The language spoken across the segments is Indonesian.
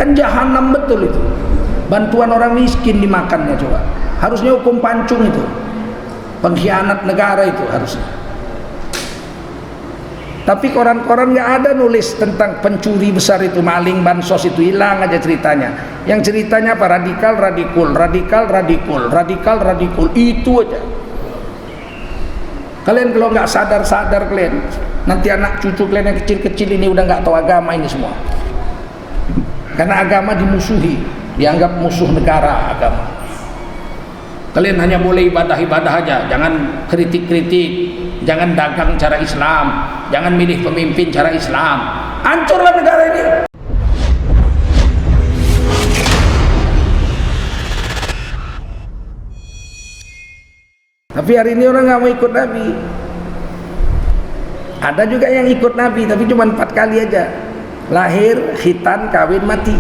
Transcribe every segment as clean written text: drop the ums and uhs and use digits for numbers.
Kan jahanam betul itu. Bantuan orang miskin dimakannya coba. Harusnya hukum pancung itu. Pengkhianat negara itu harusnya. Tapi koran-koran nggak ada nulis tentang pencuri besar itu, maling bansos itu, hilang aja ceritanya. Yang ceritanya apa? Radikal, itu aja. Kalian kalau nggak sadar kalian, nanti anak cucu kalian yang kecil-kecil ini udah nggak tahu agama ini semua. Karena agama dimusuhi, dianggap musuh negara agama. Kalian hanya boleh ibadah-ibadah aja, jangan kritik-kritik, jangan dagang cara Islam, jangan milih pemimpin cara Islam. Hancurlah negara ini. Tapi hari ini orang nggak mau ikut Nabi. Ada juga yang ikut Nabi, tapi cuma 4 kali aja. Lahir, khitan, kawin, mati.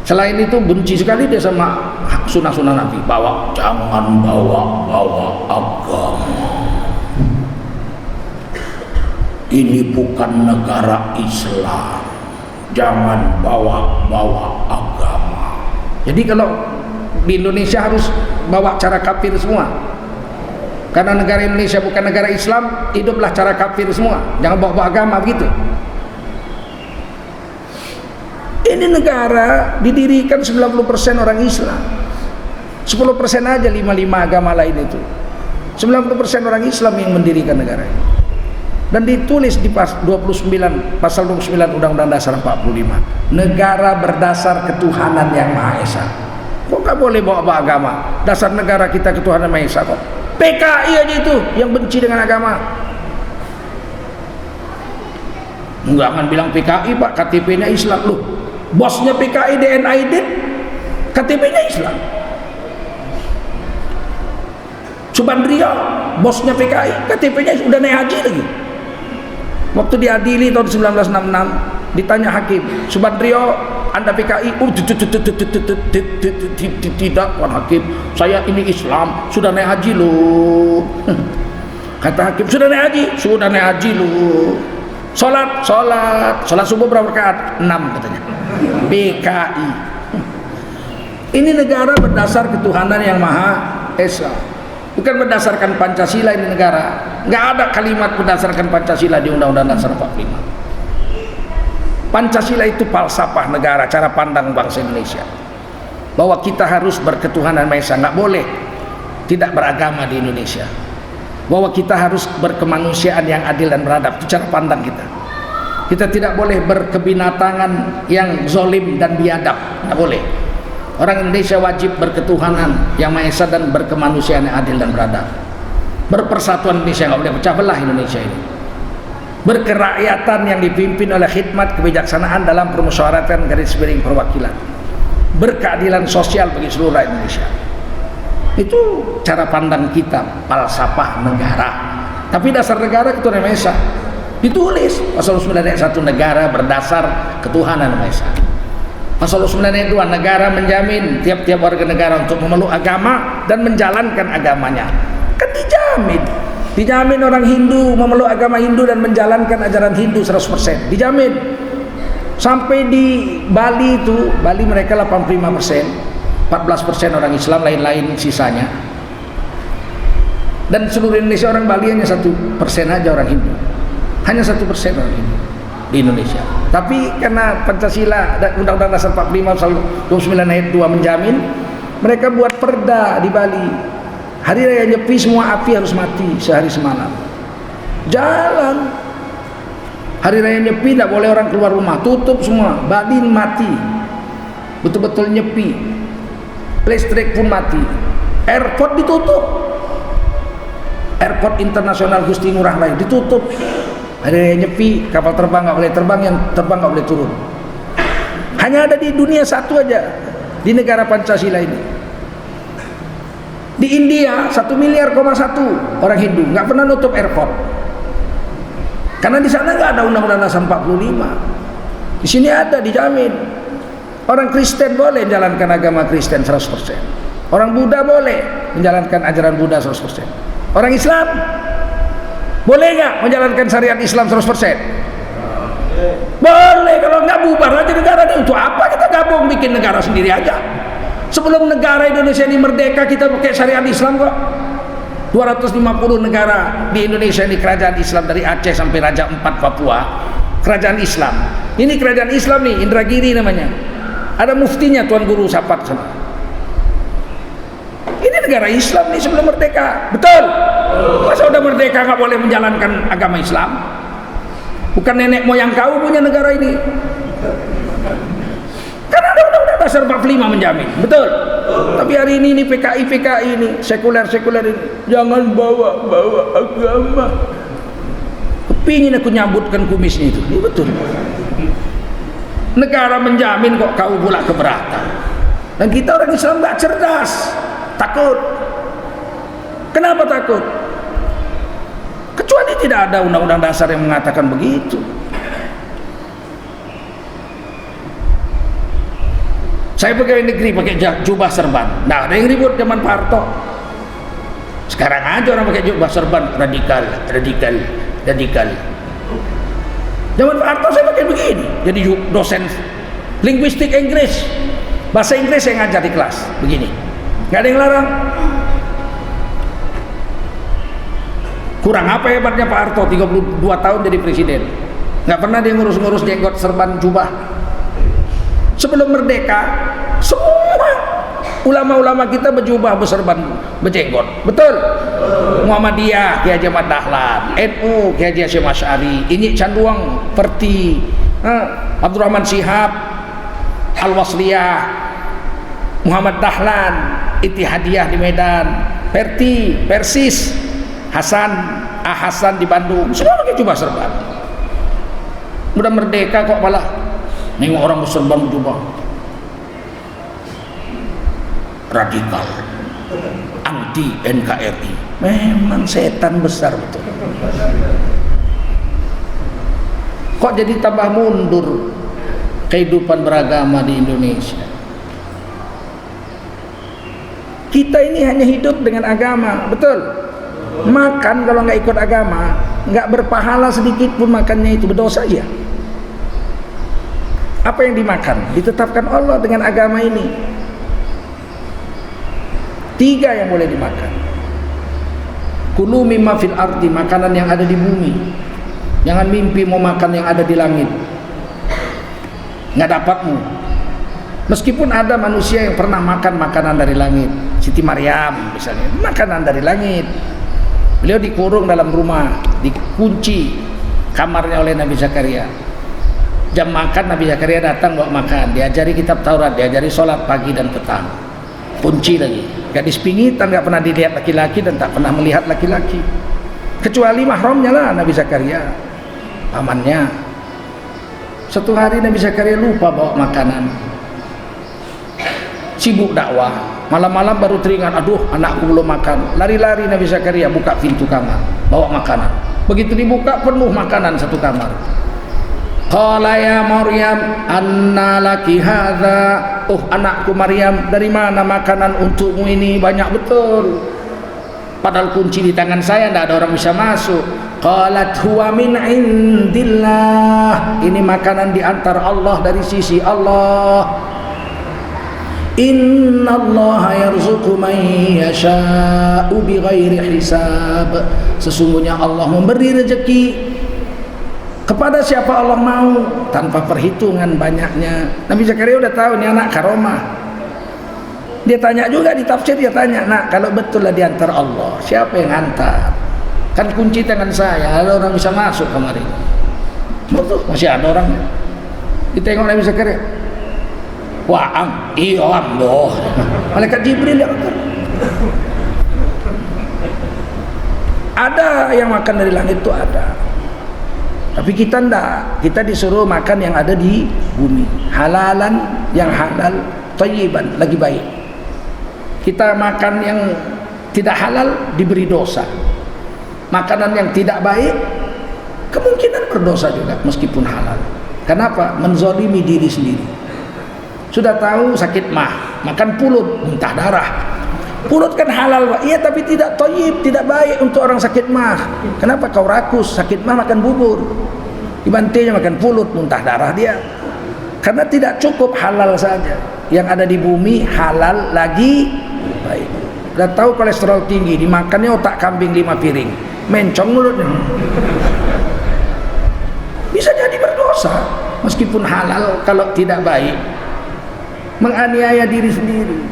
Selain itu benci sekali dia sama sunnah-sunnah Nabi. Jangan bawa agama. Ini bukan negara Islam. Jangan bawa agama. Jadi kalau di Indonesia harus bawa cara kafir semua. Karena negara Indonesia bukan negara Islam, hiduplah cara kafir semua. Jangan bawa agama begitu. Ini negara didirikan 90% orang Islam. 10% aja 55 agama lain itu. 90% orang Islam yang mendirikan negara ini. Dan ditulis di pasal 29 Undang-Undang Dasar 45. Negara berdasar ketuhanan yang Maha Esa. Kok gak boleh bawa agama? Dasar negara kita ketuhanan Maha Esa kok. PKI aja itu yang benci dengan agama. Jangan bilang PKI Pak, KTP-nya Islam loh. Bosnya PKI DNAID, KTP-nya Islam. Subandrio, bosnya PKI, KTP-nya udah naik haji lagi. Waktu diadili tahun 1966, ditanya hakim, Subandrio, Anda PKI? Tidak, Tuan Hakim, saya ini Islam, sudah naik haji loh. Kata hakim, sudah naik haji? Sudah naik haji loh. Sholat subuh berapa rakaat? 6 katanya. PKI. Ini negara berdasar ketuhanan yang Maha Esa, bukan berdasarkan Pancasila. Ini negara nggak ada kalimat berdasarkan Pancasila di Undang-Undang Dasar 45. Pancasila itu falsafah negara, cara pandang bangsa Indonesia, bahwa kita harus berketuhanan Maha Esa, nggak boleh tidak beragama di Indonesia, bahwa kita harus berkemanusiaan yang adil dan beradab. Itu cara pandang kita. Kita tidak boleh berkebinatangan yang zolim dan biadab, tidak boleh. Orang Indonesia wajib berketuhanan yang Maha Esa dan berkemanusiaan yang adil dan beradab. Berpersatuan Indonesia, nggak boleh pecah belah Indonesia ini. Berkerakyatan yang dipimpin oleh khidmat kebijaksanaan dalam permusyawaratan garis miring perwakilan. Berkeadilan sosial bagi seluruh rakyat Indonesia. Itu cara pandang kita, falsafah negara. Tapi dasar negara ketuhanan Maha Esa. Ditulis pasal 9 ayat 1, negara berdasar ketuhanan Maha Esa. Pasal 9 ayat 2, negara menjamin tiap-tiap warga negara untuk memeluk agama dan menjalankan agamanya. Kan dijamin orang Hindu memeluk agama Hindu dan menjalankan ajaran Hindu 100%. Dijamin. Sampai di Bali itu, Bali mereka 85%. 14% orang Islam, lain-lain sisanya. Dan seluruh Indonesia orang Bali hanya 1% aja orang Hindu. Hanya 1% orang Hindu di Indonesia. Tapi karena Pancasila dan Undang-Undang Dasar 45 pasal 29 ayat 2 menjamin, mereka buat perda di Bali. Hari raya Nyepi semua api harus mati sehari semalam. Jalan. Hari raya Nyepi tidak boleh orang keluar rumah, tutup semua. Bali mati. Betul-betul nyepi. Listrik pun mati. Airport ditutup. Airport internasional Gusti Ngurah Rai ditutup. Ada yang Nyepi, kapal terbang nggak boleh terbang, yang terbang nggak boleh turun. Hanya ada di dunia satu aja, di negara Pancasila ini. Di India 1,1 miliar orang Hindu nggak pernah nutup airport. Karena di sana nggak ada Undang-Undang Dasar 45. Di sini ada, dijamin. Orang Kristen boleh menjalankan agama Kristen 100%. Orang Buddha boleh menjalankan ajaran Buddha 100%. Orang Islam boleh nggak menjalankan syariat Islam 100%? Boleh, kalau nggak bubar aja negara bikin negara sendiri aja. Sebelum negara Indonesia ini merdeka, kita pakai syariat Islam kok. 250 negara di Indonesia ini kerajaan Islam, dari Aceh sampai Raja Ampat Papua, kerajaan Islam. Ini kerajaan Islam nih, Indragiri namanya. Ada muftinya, Tuan Guru Sapat sana. Ini negara Islam nih sebelum merdeka, betul? Masa udah merdeka nggak boleh menjalankan agama Islam? Bukan nenek moyang kau punya negara ini. Karena ada undang-undang dasar 45 menjamin, betul? Tapi hari ini PKI ini, sekuler ini, jangan bawa agama. Kepingin aku nyambutkan kumisnya itu, ini betul. Negara menjamin kok kau pula keberatan. Dan kita orang Islam nggak cerdas, takut. Kenapa takut? Kecuali tidak ada undang-undang dasar yang mengatakan begitu. Saya pegawai negeri pakai jubah serban. Nah, ada yang ribut zaman Pak Harto. Sekarang aja orang pakai jubah serban, radikal. Zaman Pak Harto saya pakai begini. Jadi dosen linguistik Inggris, bahasa Inggris saya ngajar di kelas begini. Nggak ada yang larang. Kurang apa hebatnya Pak Harto, 32 tahun jadi presiden, nggak pernah dia ngurus-ngurus jenggot serban jubah. Sebelum merdeka, semua ulama-ulama kita berjubah, berserban, berjenggot, betul? Muhammadiyah, Kiai Haji Ahmad Dahlan, NU, Kiai Haji Hasyim Asy'ari, Inyi Canduang, Perti, Abdurrahman Shihab, Al-Wasliyah, Muhammad Dahlan, Ittihadiyah di Medan, Perti, Persis, Hasan di Bandung, semua pakai jubah serban. Udah merdeka kok malah nengok orang berserban jubah, radikal, anti NKRI. Memang setan besar betul. Kok jadi tambah mundur kehidupan beragama di Indonesia? Kita ini hanya hidup dengan agama, betul? Makan kalau nggak ikut agama, nggak berpahala sedikit pun makannya itu, berdosa ya. Apa yang dimakan ditetapkan Allah dengan agama ini. 3 yang boleh dimakan. Kulu mimma fil ardi, makanan yang ada di bumi. Jangan mimpi mau makan yang ada di langit, nggak dapatmu. Meskipun ada manusia yang pernah makan makanan dari langit, Siti Maryam misalnya, makanan dari langit. Beliau dikurung dalam rumah, dikunci kamarnya oleh Nabi Zakaria. Jam makan Nabi Zakaria datang bawa makan, diajari kitab Taurat, diajari sholat pagi dan petang. Kunci lagi, gadis pingitan, nggak pernah dilihat laki-laki dan tak pernah melihat laki-laki, kecuali mahramnya lah Nabi Zakaria, pamannya. Satu hari Nabi Zakaria lupa bawa makanan, sibuk dakwah, malam-malam baru teringat, aduh anakku belum makan. Lari-lari Nabi Zakaria buka pintu kamar, bawa makanan. Begitu dibuka penuh makanan satu kamar. Qala ya Maryam anna laki hadza, oh anakku Maryam, dari mana makanan untukmu ini banyak betul, padahal kunci di tangan saya, tidak ada orang bisa masuk. Qalat huwa min indillah, ini makanan diantar Allah, dari sisi Allah. Innallaha yarzuqu man yasha'u bighairi hisab, sesungguhnya Allah memberi rezeki kepada siapa Allah mau tanpa perhitungan banyaknya. Nabi Zakaria udah tahu ini anak karomah. Dia tanya juga di tafsir, dia tanya, nak kalau betul lah diantar Allah, siapa yang antar? Kan kunci tangan saya, ada orang bisa masuk kamar ini. Betul, masih ada orang. Ditengok Nabi Zakaria, wah iya Allah, malaikat Jibril yang antar. Ada yang makan dari langit itu ada. Tapi kita enggak, kita disuruh makan yang ada di bumi, halalan, yang halal, thayyiban, lagi baik. Kita makan yang tidak halal diberi dosa, makanan yang tidak baik kemungkinan berdosa juga meskipun halal. Kenapa? Menzalimi diri sendiri. Sudah tahu sakit mah, makan pulut, muntah darah. Pulut kan halal Pak, iya, tapi tidak thayyib, tidak baik untuk orang sakit mah. Kenapa kau rakus? Sakit mah makan bubur, dibantainya makan pulut, muntah darah dia. Karena tidak cukup halal saja, yang ada di bumi halal lagi baik. Udah tahu kolesterol tinggi, dimakannya otak kambing 5 piring, mencong mulutnya. Bisa jadi berdosa meskipun halal kalau tidak baik, menganiaya diri sendiri.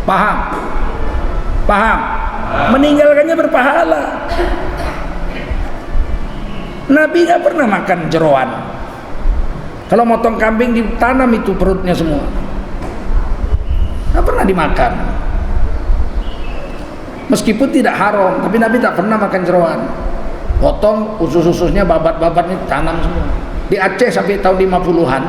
Paham? Paham? Meninggalkannya berpahala. Nabi gak pernah makan jeroan. Kalau motong kambing ditanam itu perutnya semua, gak pernah dimakan. Meskipun tidak haram, tapi Nabi tak pernah makan jeroan. Potong usus-ususnya, babat-babatnya tanam semua. Di Aceh sampai tahun 50-an,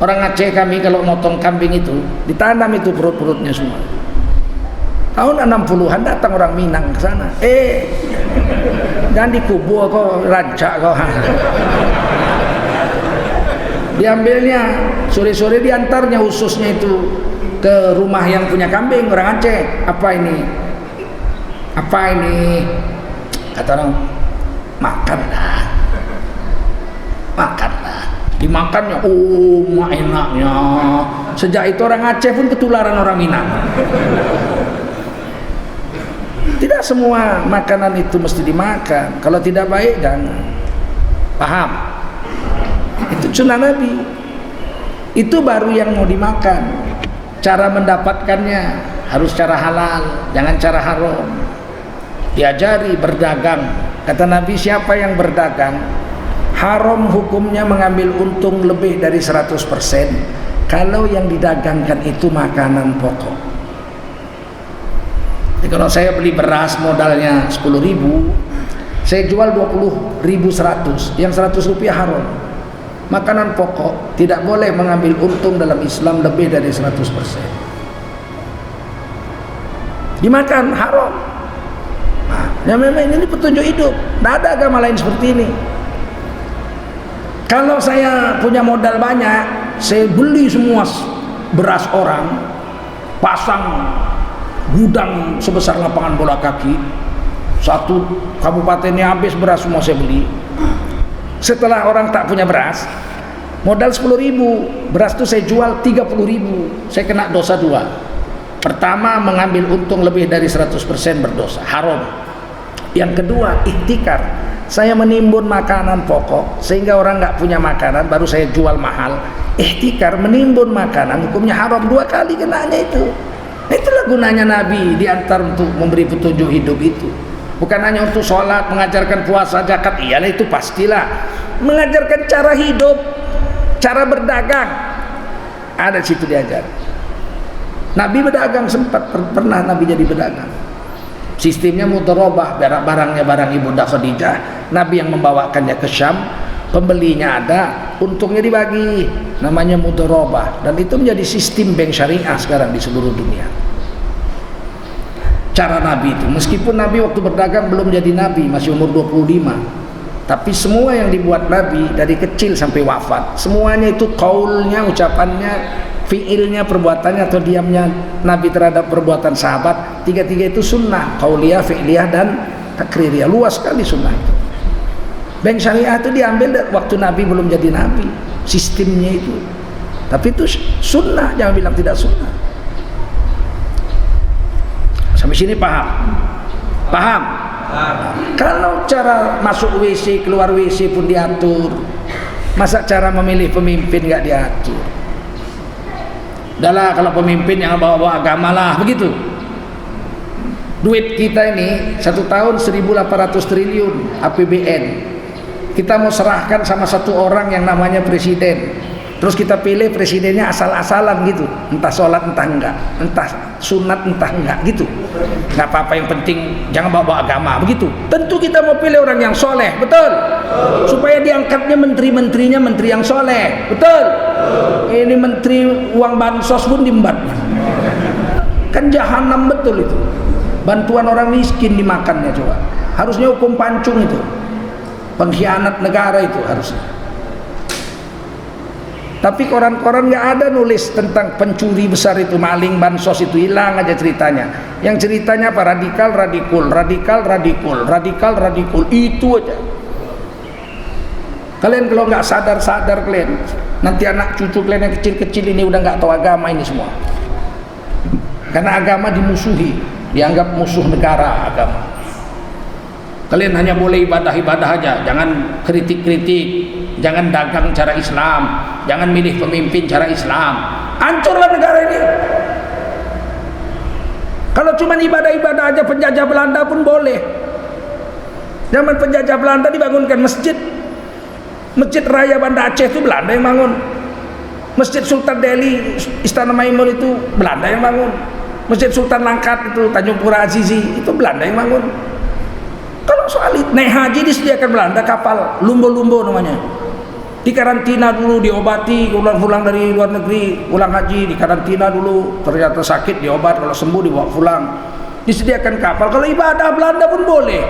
orang Aceh kami kalau motong kambing itu ditanam itu perut-perutnya semua. Tahun 60-an datang orang Minang ke sana. Dan dikubur kau, rancak kau. Diambilnya sore-sore, diantarnya ususnya itu ke rumah yang punya kambing, orang Aceh. Apa ini? Apa ini? Kata orang, makanlah, makanlah. Dimakannya, oh enaknya. Sejak itu orang Aceh pun ketularan orang Minang. Tidak semua makanan itu mesti dimakan. Kalau tidak baik jangan. Paham? Itu sunnah Nabi. Itu baru yang mau dimakan. Cara mendapatkannya harus cara halal, jangan cara haram. Diajari berdagang. Kata Nabi, siapa yang berdagang, haram hukumnya mengambil untung lebih dari 100% kalau yang didagangkan itu makanan pokok. Jadi kalau saya beli beras modalnya 10.000, saya jual 20.100, yang 100 rupiah haram. Makanan pokok tidak boleh mengambil untung dalam Islam lebih dari 100%. Dimakan haram. Nah, ya memang ini petunjuk hidup. Tidak ada agama lain seperti ini. Kalau saya punya modal banyak, saya beli semua beras orang, pasang gudang sebesar lapangan bola kaki, satu kabupatennya habis beras semua saya beli. Setelah orang tak punya beras, modal 10.000, beras itu saya jual 30.000, saya kena dosa 2. Pertama, mengambil untung lebih dari 100% berdosa, haram. Yang kedua, ihtikar. Saya menimbun makanan pokok sehingga orang nggak punya makanan, baru saya jual mahal. Ihtikar, menimbun makanan, hukumnya haram, 2 kali kenanya itu. Itulah gunanya Nabi diantar untuk memberi petunjuk hidup itu. Bukan hanya untuk sholat, mengajarkan puasa, zakat, iyalah itu pastilah. Mengajarkan cara hidup, cara berdagang, ada situ diajar. Nabi berdagang, sempat pernah Nabi jadi berdagang. Sistemnya mudharabah, barangnya barang Ibunda Khadijah, Nabi yang membawakannya ke Syam, pembelinya ada, untungnya dibagi, namanya mudharabah. Dan itu menjadi sistem bank syariah sekarang di seluruh dunia. Cara Nabi itu, meskipun Nabi waktu berdagang belum jadi Nabi, masih umur 25, tapi semua yang dibuat Nabi dari kecil sampai wafat, semuanya itu qaulnya, ucapannya, fiilnya, perbuatannya atau diamnya Nabi terhadap perbuatan sahabat, 3 itu sunnah, qauliyah, fi'liyah dan takririyah. Luas sekali sunnah itu. Bank syariah itu diambil waktu Nabi belum jadi Nabi, sistemnya itu. Tapi itu sunnah, jangan bilang tidak sunnah. Sampai sini paham? Paham? Kalau cara masuk WC, keluar WC pun diatur, masa cara memilih pemimpin nggak diatur? Udahlah, kalau pemimpin yang bawa-bawa agama lah, begitu. Duit kita ini 1 tahun 1.800 triliun APBN. Kita mau serahkan sama satu orang yang namanya presiden. Terus kita pilih presidennya asal-asalan gitu, entah sholat entah enggak, entah sunat entah enggak gitu. Nggak apa-apa, yang penting jangan bawa agama, begitu. Tentu kita mau pilih orang yang soleh, betul? Supaya diangkatnya menteri-menterinya menteri yang soleh, betul? Ini menteri uang bansos pun diembat. Kan jahanam betul itu. Bantuan orang miskin dimakannya, coba. Harusnya hukum pancung itu. Pengkhianat negara itu harusnya. Tapi koran-koran nggak ada nulis tentang pencuri besar itu, maling bansos itu, hilang aja ceritanya. Yang ceritanya apa? Radikal, radikul, radikal, radikul, radikal, radikul, itu aja. Kalian kalau nggak sadar kalian, nanti anak cucu kalian yang kecil-kecil ini udah nggak tahu agama ini semua. Karena agama dimusuhi, dianggap musuh negara agama. Kalian hanya boleh ibadah-ibadah aja, jangan kritik-kritik, jangan dagang cara Islam, jangan milih pemimpin cara Islam. Hancurlah negara ini. Kalau cuma ibadah-ibadah aja penjajah Belanda pun boleh. Zaman penjajah Belanda dibangunkan masjid Raya Banda Aceh itu Belanda yang bangun. Masjid Sultan Delhi Istana Maimun itu Belanda yang bangun. Masjid Sultan Langkat itu Tanjung Pura Azizi itu Belanda yang bangun. Kalau soal naik haji disediakan Belanda kapal lumbo-lumbo namanya. Di karantina dulu, diobati, pulang dari luar negeri, pulang haji di karantina dulu, ternyata sakit diobat, kalau sembuh dibawa pulang. Disediakan kapal. Kalau ibadah Belanda pun boleh.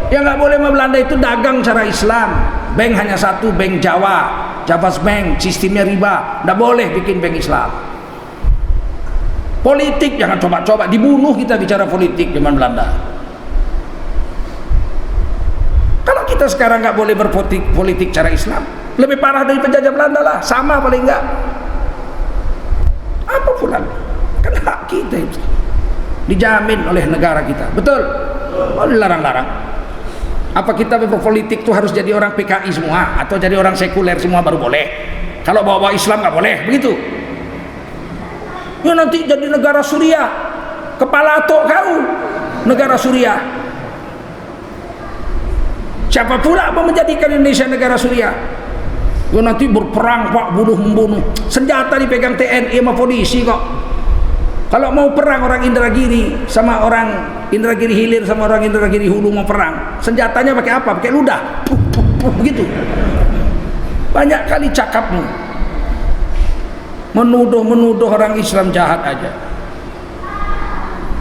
Yang nggak boleh sama Belanda itu dagang cara Islam. Bank hanya satu, bank Java's Bank, sistemnya riba. Nggak boleh bikin bank Islam. Politik jangan coba-coba, dibunuh kita bicara politik zaman Belanda. Kalau kita sekarang nggak boleh berpolitik cara Islam, lebih parah dari penjajah Belanda lah, sama paling enggak. Apa pula? Kan hak kita itu dijamin oleh negara kita, betul? Oh, dilarang-larang. Apa kita berpolitik itu harus jadi orang PKI semua atau jadi orang sekuler semua baru boleh? Kalau bawa-bawa Islam nggak boleh, begitu? Ya nanti jadi negara Suriah, kepala atok kau, negara Suriah. Siapa pula mau menjadikan Indonesia negara Suriah? Ya nanti berperang pak, bunuh-membunuh, senjata dipegang TNI sama polisi kok. Kalau mau perang orang Indragiri sama orang Indragiri Hilir sama orang Indragiri Hulu mau perang, senjatanya pakai apa? Pakai ludah, begitu. Banyak kali cakapmu, menuduh orang Islam jahat aja.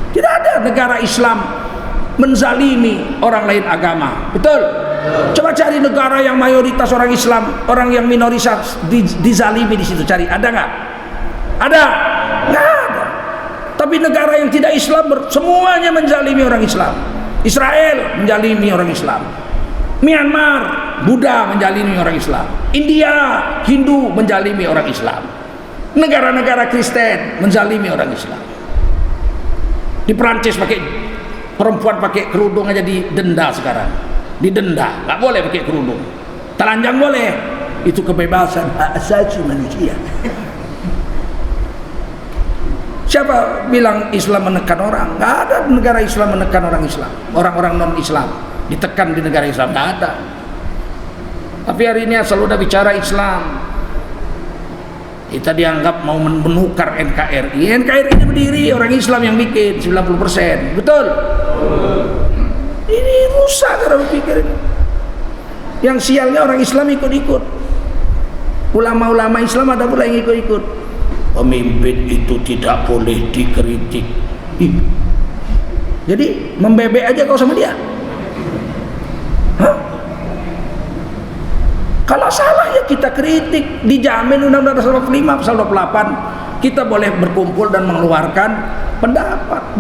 Tidak ada negara Islam menzalimi orang lain agama, betul? Coba cari negara yang mayoritas orang Islam, orang yang minoritas dizalimi di situ, cari, ada nggak? Ada? Nggak ada. Tapi negara yang tidak Islam semuanya menzalimi orang Islam. Israel menzalimi orang Islam. Myanmar, Buddha menzalimi orang Islam. India, Hindu menzalimi orang Islam. Negara-negara Kristen menzalimi orang Islam. Di Perancis perempuan pakai kerudung aja didenda sekarang. Didenda, nggak boleh pakai kerudung. Telanjang boleh, itu kebebasan hak asasi manusia. Siapa bilang Islam menekan orang? Nggak ada negara Islam menekan orang Islam. Orang-orang non-Islam ditekan di negara Islam, nggak ada. Tapi hari ini asal udah bicara Islam, kita dianggap mau menukar NKRI. NKRI ini berdiri orang Islam yang bikin 90%, betul? Ini rusak cara berpikir ini. Yang sialnya orang Islam ikut-ikut. Ulama-ulama Islam ada pula yang ikut-ikut. Pemimpin itu tidak boleh dikritik. Jadi membebek aja kau sama dia. Hah? Kalau salah ya kita kritik. Dijamin Undang-Undang Dasar 45 pasal 28 kita boleh berkumpul dan mengeluarkan pendapat.